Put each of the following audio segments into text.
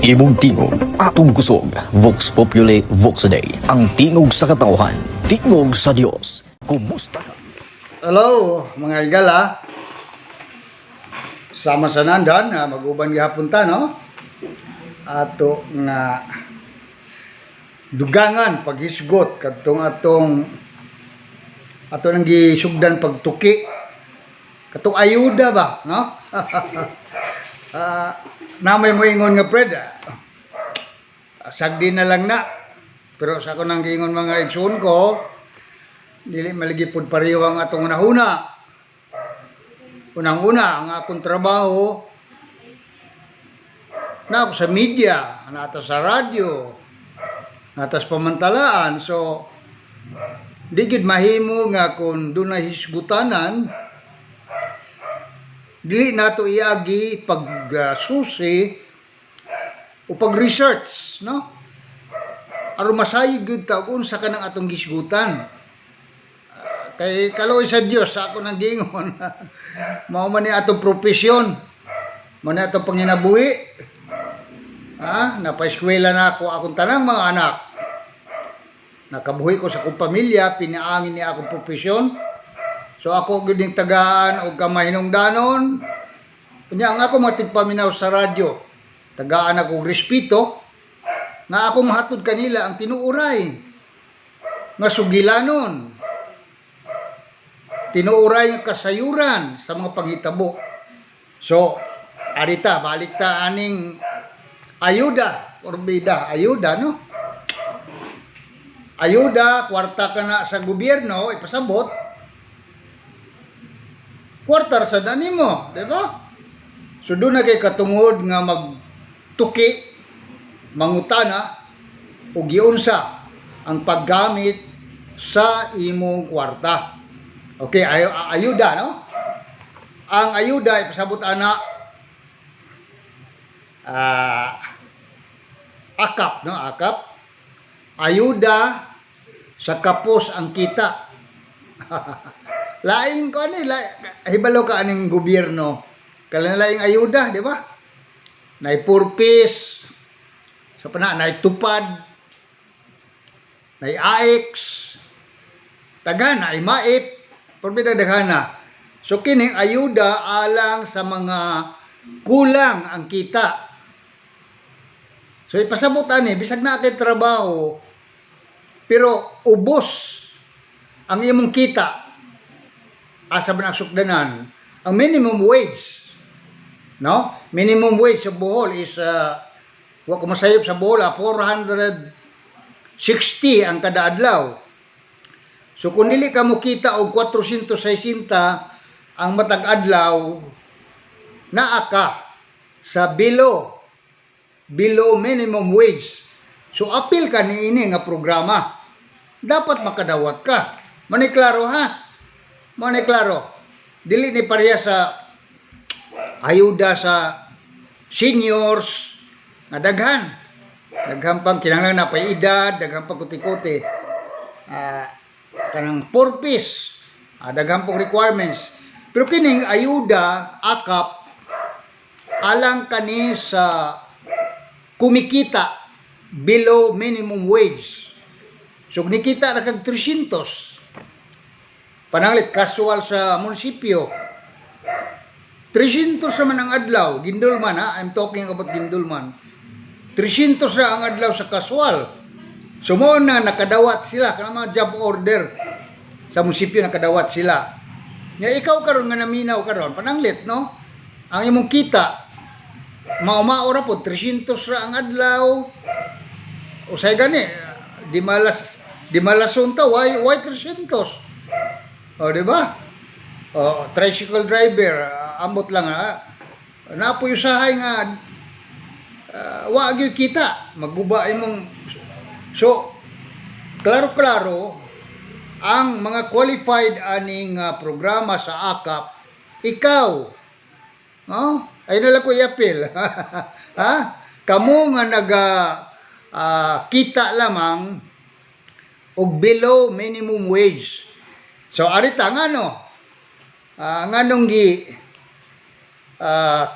Imong tingog, atong kusog, Vox Populi, Vox Day. Ang tingog sa katauhan, tingog sa Dios. Kumusta ka? Hello, mga igala. Sama sa nandan, mag-uban gihapon ta, no? Ato nga dugangan paghisgot kadtong atong nang gisugdan pagtuki. Katong ayuda ba, no? Namay mo ingon nga Fred, sagdi na lang na. Pero sa ako nang giingon mga igsoon ko, dili maligipod pareho ang atong unahuna. Unang-una, ang akong trabaho, na ako sa media, nata sa radyo, nata sa pamantalaan. So, di gid mahimo nga kung doon na hisgutanan, dili nato iagi pag-susi o pag-research, no? Aron masayod gyud ta kung sa kanang atong gisgutan. Kay kaloy sa Dios sa ako nang giingon. Mao man ni atong propesyon. Mao ni atong panginabuhi. Napaeskwela na ako akong tanang mga anak. Nakabuhi ko sa akong pamilya, pinaangin ni akong propesyon. So ako gyud ning tagaan og kamay hinungdanon. Kunya ang ako matigpaminaw sa radyo. Tagaan ako respeto nga ako mahatod kanila ang tinuuray nga sugilanon. Tinuuray ang kasayuran sa mga panghitabo. So, arita, balik ta aning ayuda, orbida, ayuda, no? Ayuda, kwarta ka na sa gobyerno, ipasabot, kwarta sa dani mo, di ba? So, doon na kay katungod nga magtuki, mangutana, o giunsa ang paggamit sa imong kwarta. Okay, ayuda, no? Ang ayuda, ipasabot ana, akap, no? Akap. Ayuda sa kapos ang kita. Laing ko ani, hibalo ka aning gobyerno. Laing ayuda, di ba? Nay purpose, sa pana, nay tupad, nay AX, taga, nay maip, porbida daghana. So kining ayuda alang sa mga kulang ang kita. So ipasabot ani bisag na kay trabaho pero ubos ang imong kita asa man ang sukdanan ang minimum wage, no? Minimum wage sa Bohol is wa ko masayop sa Bohol 460 ang kada adlaw. So kung dili ka mo kita og 460 ang matag adlaw, naa ka sa below minimum wage. So apil ka niini nga programa. Dapat makadawat ka. Mani klaro ha. Mani klaro. Dili ni pareha sa ayuda sa seniors nga daghan. Daghan pang kinahanglan na pay edad, daghan pang kuti-kuti. Kanang purpose, daghan pong requirements. Pero kining ayuda, akap, alang kani sa kumikita below minimum wage. So nikita na kag 300. Pananglit, casual sa munisipyo. 300 naman ang adlaw, Gindulman ha, I'm talking about Gindulman. 300 na ang adlaw sa casual. So mo na nakadawat sila, kanang mga job order sa munisipyo nakadawat sila. Nga ikaw karon nga naminaw karon, pananglit no? Ang imong kita mao-mao po 300 ra ang adlaw. Usay gani di malas unta why 300? O di ba? O tricycle driver ambot lang ha. Napoy usahay nga wa gyud kita magguba imong. So klaro-klaro ang mga qualified aning programa sa AKAP ikaw. No? Ay nalang ko i-appeal. Ha? Kamu nga kita lamang og below minimum wage. So arita nga no. Nganong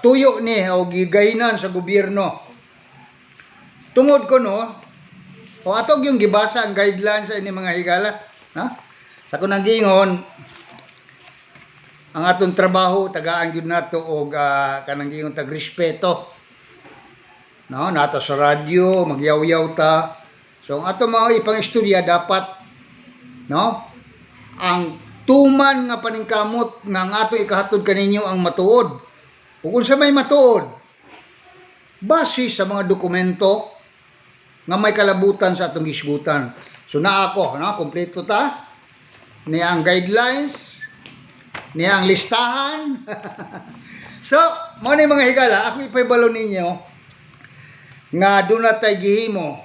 tuyo ni o gigahinan sa gobyerno. Tungod ko no, o atog yung gibasa ang guidelines sa ini mga higala, ha? Sa kunang gingon, ang atong trabaho tagaan gyud nato og kanang gingon tag respeto. No, nato sa radyo, magyaw-yaw ta. So ang atong mga ipang-istorya dapat no, ang tuman nga paningkamot nga ang atong ikahatod kaninyo ang matuod. Ug unsa may matuod? Base sa mga dokumento nga may kalabutan sa atong gisgutan. So naa ako, no, kompleto ta. Niya ang guidelines, niya ang listahan. So, mo ni mga higala, ako ipahibalo ninyo nga doon na tayo gihimo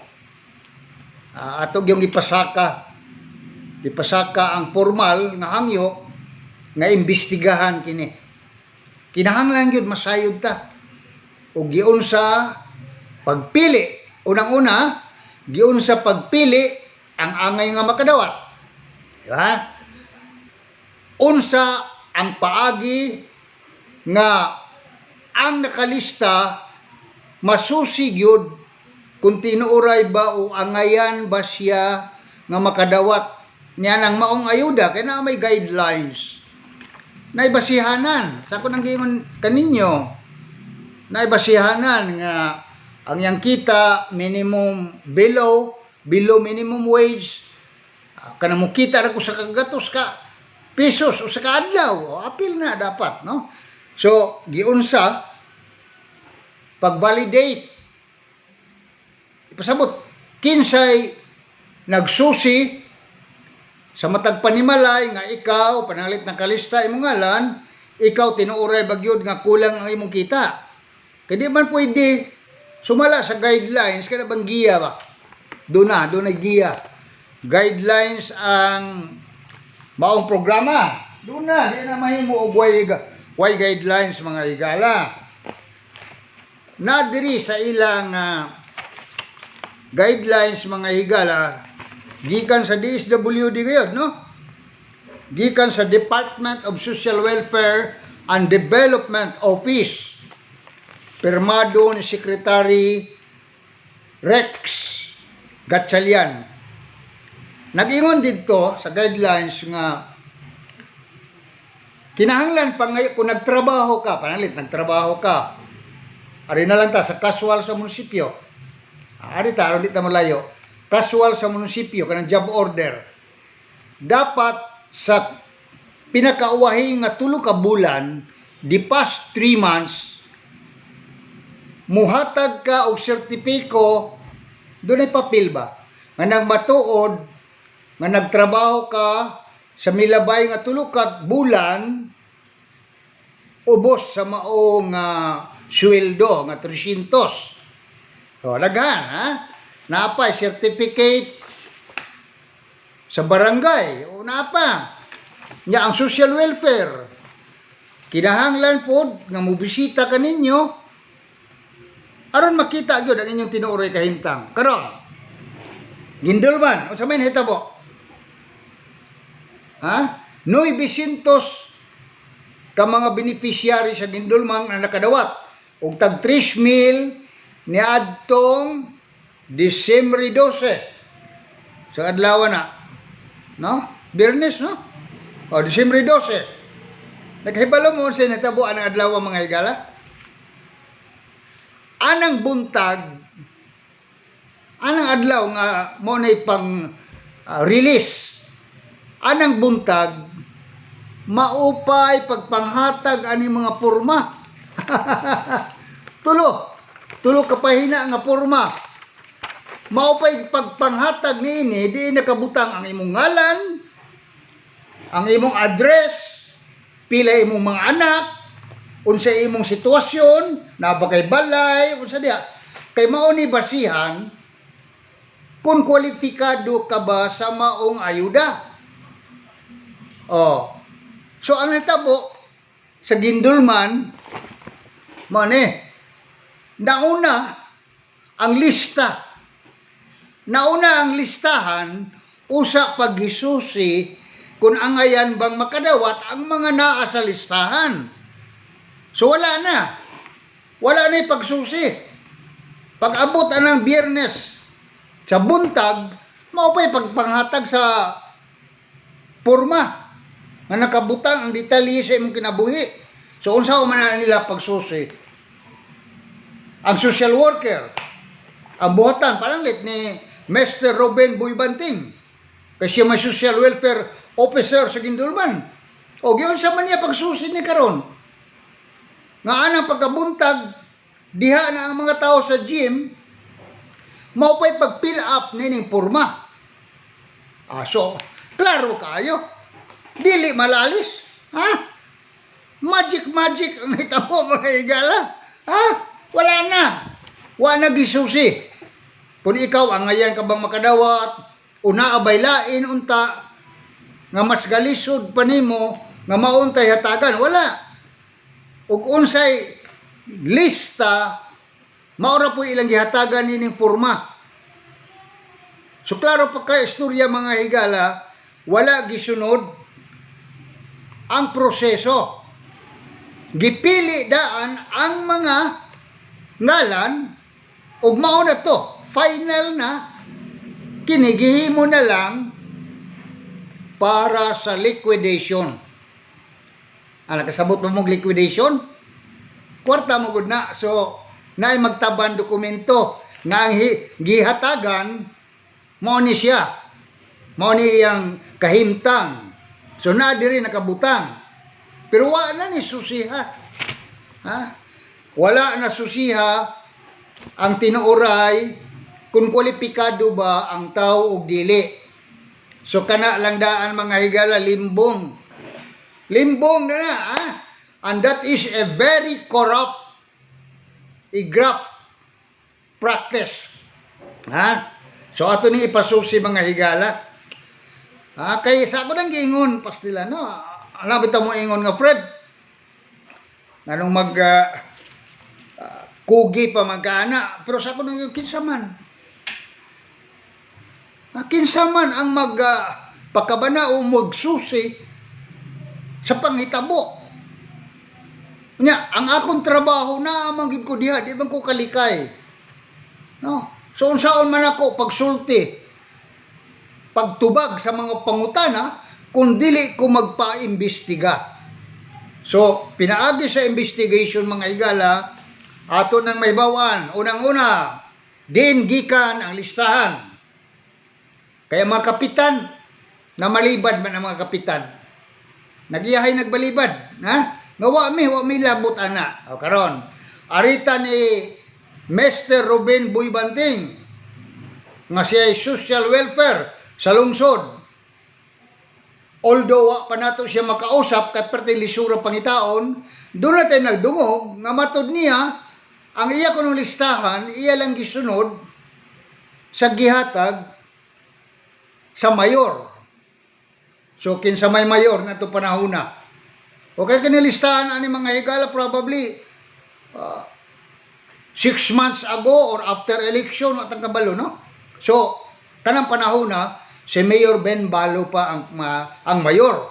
atog yung ipasaka ang formal nga hangyo nga imbestigahan kini. Kinahanglan gyud masayod ta og giun sa pagpili. Unang-una, giun sa pagpili ang angay nga makadawat. Diba? Unsa ang paagi nga ang nakalista masusi gyud kung tinuoray ba o angayan ba siya nga makadawat niya ng maong ayuda kaya na may guidelines na ibasihanan sa kunang gingon kaninyo na ibasihanan nga ang yang kita minimum below minimum wage kanang mo kita ra ko sa kagatos ka pesos o sa kaadlaw apil na dapat no. So giunsa pag-validate, ipasabot, kinsay nagsusi sa matag panimalay nga ikaw, panalit ng kalista imong ngalan, ikaw tinuoray bagyod nga kulang ang imong kita. Kaya di man pwede sumala sa guidelines, kaya bang giya ba? Doon na giya. Guidelines ang maong programa. Doon na, di na mahimo og why guidelines mga higala. Na diri sa ilang guidelines mga higala gikan sa DSWD gayud no, gikan sa Department of Social Welfare and Development Office, pirmado ni Secretary Rex Gatchalian. Nag-ingon dito sa guidelines nga kinahanglan pa ngayon kung nagtrabaho ka, panalit nagtrabaho ka, ari na lang ta sa casual sa munisipyo. Ari ta, aron di ta malayo. Casual sa munisipyo, kanang job order. Dapat sa pinakauwahi nga 3 ka bulan, the past 3 months, muhatag ka og sertipiko, doon ay papel ba? Nga nagmatuod, nga nagtrabaho ka sa milabay nga 3 ka bulan, ubos sa maong sweldo nga 300. So, daghan, ha? Napay certificate sa barangay. O napa. Nya ang social welfare. Kinahanglan po nga mobisita ka ninyo aron makita gyud ang inyong tinuoray kahimtang. Karon, gindulman, unsa may nahitabo? Ha? 900 ka mga beneficiary sa gindulman na nakadawat ug tag 3,000 niadtong Disyembre 12 sa adlaw na, no? Biyernes, no? O Disyembre 12. Naghibalo mo sa natabo ang adlaw mga higala. Anang buntag, anang adlaw nga mo na pang release. Anang buntag maupay pagpanghatag ani mga porma. tulo ka pahina nga porma. Maupay pagpanghatag niini di nakabutang ang imong ngalan, ang imong address, pila imong mga anak, unsa imong sitwasyon, na ba kay balay, unsa diha. Kay mao ni basihan kung kwalipikado ka ba sa maong ayuda. Oh. So ang natabo sa gindulman mo ni nauna ang lista. Nauna ang listahan usa paghisusi kung angayan bang makadawat ang mga naa sa listahan. So wala na. Wala na yung pagsusi. Pag abot ng Biyernes sa buntag, mao pa'y pagpanghatag sa porma nga nakabutang ang detalye sa imong kinabuhi. So unsa man na nila pagsusi? Ang social worker, ang buhatan, parang lit ni Mr. Ruben Buybanting, kasi may social welfare officer sa Gindulman. O giyon sa man niya pagsusi ni karon. Nga anang pagkabuntag, diha na ang mga tao sa gym, mao pa'y pag-fill up nining porma. So, klaro kayo. Dili malalis. Ha? Magic ang hitabo mga higala. Ha? Wala na. Wala na gisusi. Kung ikaw, ang ngayon ka bang makadawat, una abaylain unta, nga mas galisod pa nimo, nga mauntay hatagan. Wala. Ug unsay lista, maura po ilang gihatagan nining porma. So klaro pa kay istorya mga higala, wala gisunod ang proseso. Gipili daan ang mga ngalan ug mao na to, final na kinigihimo na lang para sa liquidation. Ang nakasabot mo liquidation, kwarta mo gud na. So naay magtaban dokumento nga ang gihatagan mao ni siya. Mao ni iyang kahimtang. So na diri nakabutang. Pero wala na ni susiha. Ha? Wala na susiha ang tinuoray kung kwalipikado ba ang tao og dili. So kana lang daan mga higala, limbong. Limbong na. And that is a very corrupt, graft practice. Ha? So ato ni ipasusi mga higala. Kay sa ako nang giingon pastila no. Alam bitaw mo ingon nga Fred. Nanong mag kugi pa magana, pero sa ako nang kinsaman. Kinsaman ang pagkabana o magsusi sa panghitabo. Nya, ang akong trabaho na manggid ko diha, di man ko kalikay. No? So unsaon man ako pagsulti, pagtubag sa mga pangutana kung dili ko magpa-imbestiga. So pinaagi sa investigation mga higala, ato nang mahibawan, unang-una, din gikan ang listahan. Kaya mga kapitan, na malibad man ang mga kapitan. Nagiyahay nagbalibad, ha? Nga wa mi labot ana. O karon, arita ni Mr. Ruben Buybanting, nga siya ay social welfare sa lungsod. Although wa pa nato siya makausap kay perti lisura pangitaon, doon natin nagdungog nga matud niya ang iya kunong listahan, iya lang gisunod sa gihatag sa mayor. So kinsa may mayor na to panahon na. Okay, kinilistahan ani mga higala probably 6 months ago or after election at ang kabalo, no? So kanang panahon na si Mayor Ben Balo pa ang mayor.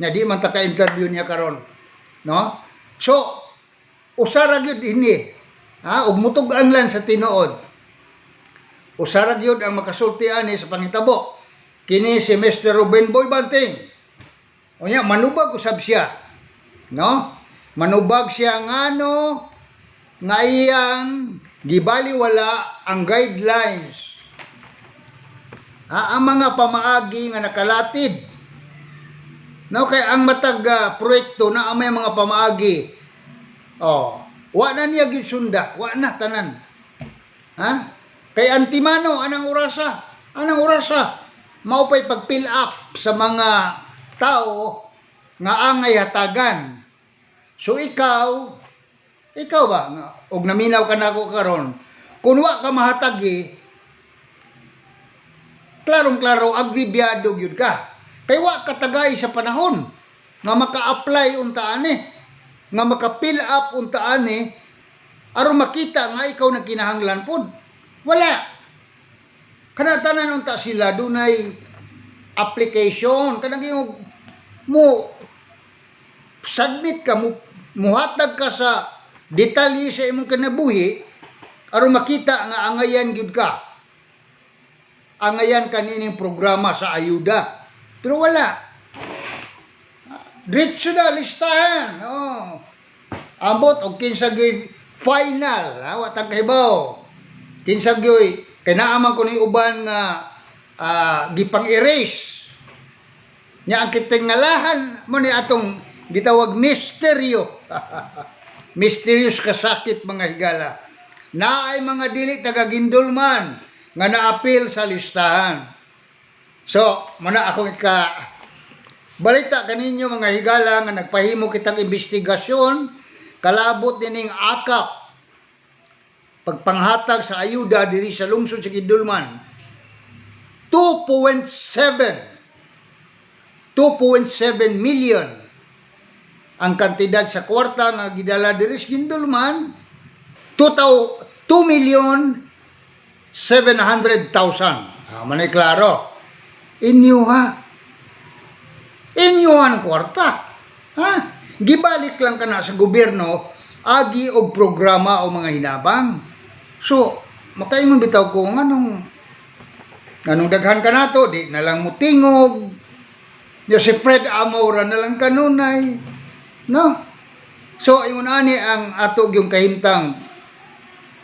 Nya di man ta ka-interview niya karon, no? So usara gyud ini, ug mutug-an lang sa tinuod. Usara gyud ang makasulti ani sa pangitabo. Kini si Mr. Ruben Buybanting. Unya manubag usab siya, no? Manubag siya ngano nga iyang gibaliwala ang guidelines. Ang mga pamaagi nga nakalatid. No, kay ang matag proyekto na may mga pamaagi. Wa na niya gisunda, wa na tanan. Kay antimano anang orasa? Anang orasa? Mao pay pag-fill up sa mga tao nga angay hatagan. So ikaw ba nga og naminaw ka nako karon, kun wa ka mahatagi, klarong-klaro agribyado gyud ka. Kay wa ka tagay sa panahon nga maka-apply unta ani, nga maka-fill up unta ani aron makita nga ikaw nagkinahanglan pod. Wala. Kanatanan unta sila dunay application kanang mo submit ka mo muhatag ka sa detalye sa imong kinabuhi aron makita nga angayan gyud ka. Angayan kanining programa sa ayuda. Pero wala. Diretso na listahan. Oh. Ambot og kinsa gyud final, watang kahibaw. Kinsa gyud kay naaman ko ni uban nga gipang-erase. Nya ang kitingalahan mo ni atong gitawag misteryo. Mysterious kasakit mga higala. Naay mga dili taga-Gindulman nga naapil sa listahan. So, muna ako balita kaninyo mga higala nga nagpahimo kitang investigasyon kalabot dining akap pagpanghatag sa ayuda diri sa lungsod sa Gindulman. 2.7 million ang kantidad sa kwarta nga gidala diri sa Gindulman. 2,700,000. Manay klaro. Inyo ha. Inyo ang kwarta. Ha? Gibalik lang ka na sa gobyerno, agi og programa o mga hinabang. So, makaingon bitaw ko, nganong daghan ka na to, di na lang mutingog. Yo si Fred Amora na lang kanunay. No? So, ingon ani ang ato yung kahimtang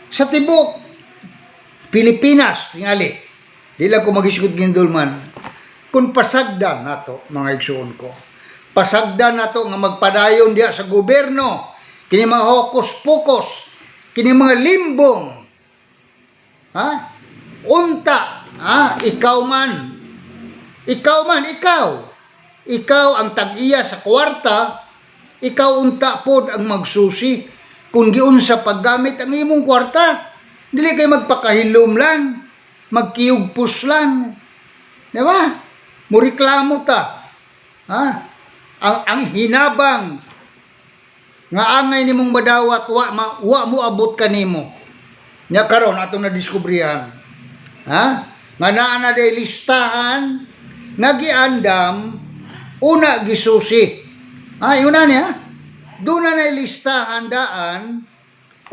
sa tibok Pilipinas tingali. Di lang ko magisgot Gindulman. Kung pasagdan nato mga igsuon ko. Pasagdan nato nga magpadayon diha sa gobyerno. Kini mga hokus-pokus, kini mga limbong. Ha? Unta, ikaw man. Ikaw ang tag-iya sa kwarta, ikaw unta pod ang magsusi kung giunsa paggamit ang imong kwarta. Dili kay magpakahilom lang, magkiyugpos lang. Di ba? Mureklamo ta. Ha? Ang hinabang nga angay nimong madawat wa mo abot kanimo. Nya karon atong nadiskubrihan. Ha? Nga naa na day listahan nagiandam una gisusi. Yun na niya. Doon na listahan daan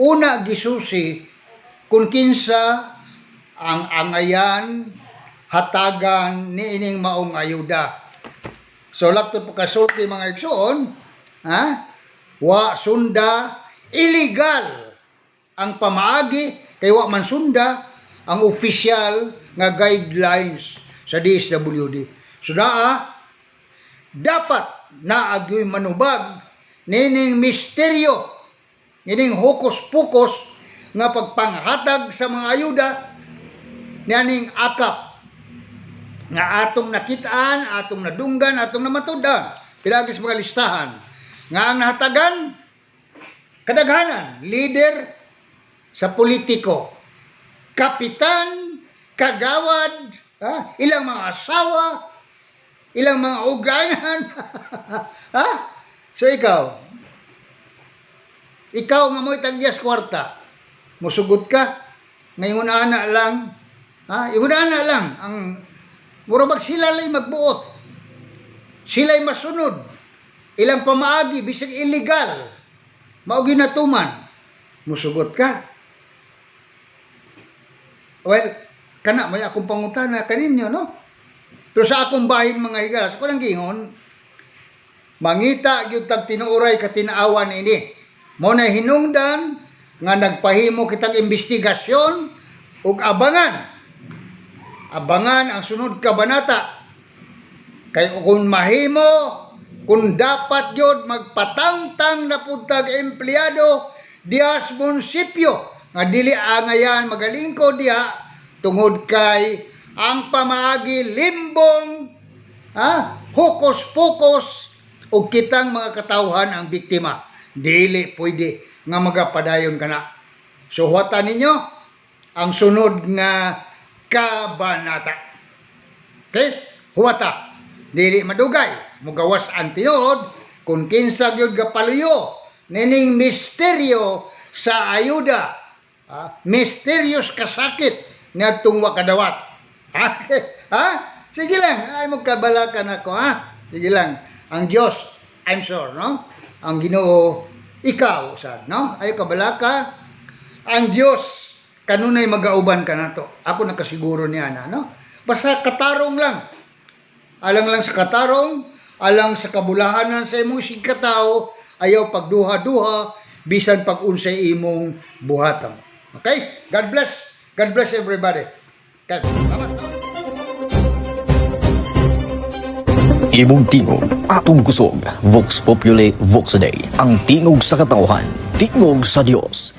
una gisusi kung kinsa ang angayan hatagan ni ining maong ayuda. So lato pagkasulti mga igsoon, wa sunda illegal ang pamaagi kay wa man sunda ang official nga guidelines sa DSWD. So dapat naagyoy manubag nining misteryo, nining hokus-pokus nga pagpanghatag sa mga ayuda nianing akap nga atong nakitaan, atong nadunggan, atong namatudan pilagis mga listahan nga ang nahatagan kadaghanan leader sa politiko, kapitan, kagawad, ilang mga asawa, ilang mga ugayan. So ikaw nga mo'y tagyas kwarta, musugot ka, ngayon ana lang, ingon ana lang, ang murabag sila lay magbuot, sila'y masunod, ilang pamaagi, bisag illegal, mao ginatuman, musugot ka. Well, kana may akong pangutana kaninyo, no? Pero sa akong bahin mga higalas, ako lang gingon, mangita gyud tag tinuoray katinaawan ini. Mo na hinungdan nga nagpahimo kitang investigasyon ug abangan ang sunod kabanata. Kay kung mahimo, kung dapat gyud magpatangtang na pud tag empleyado diha sa munisipyo nga dili angayan magalingkod diha tungod kay ang pamaagi limbong, hokus-pokus ug kitang mga katawhan ang biktima. Dili pwede nga magapadayon kana. So huwatan ninyo ang sunod nga kabanata. Okay? Huwata. Dili madugay. Mugawas ang tinuod kung kinsa gyud gapaluyo nining misteryo sa ayuda. Mysterious kasakit nga tungwa kadawat. Sige lang. Ay magkabalakan ako, Sige lang. Ang Diyos, I'm sure, no? Ang Ginoo ikaw sad, no? Ayo ka balaka, ang Dios kanunay magauban ka nato. Ako nakasiguro niya na, no? Basta katarong lang. Alang lang sa katarong, alang sa kabulahanan sa imong sigkatao, ayaw pagduha-duha, bisan pag unsay imong buhaton. Okay? God bless. God bless everybody. Okay. Salamat. Imong tingog, atong kusog. Vox Populi, Vox Day. Ang tingog sa katauhan, tingog sa Dios.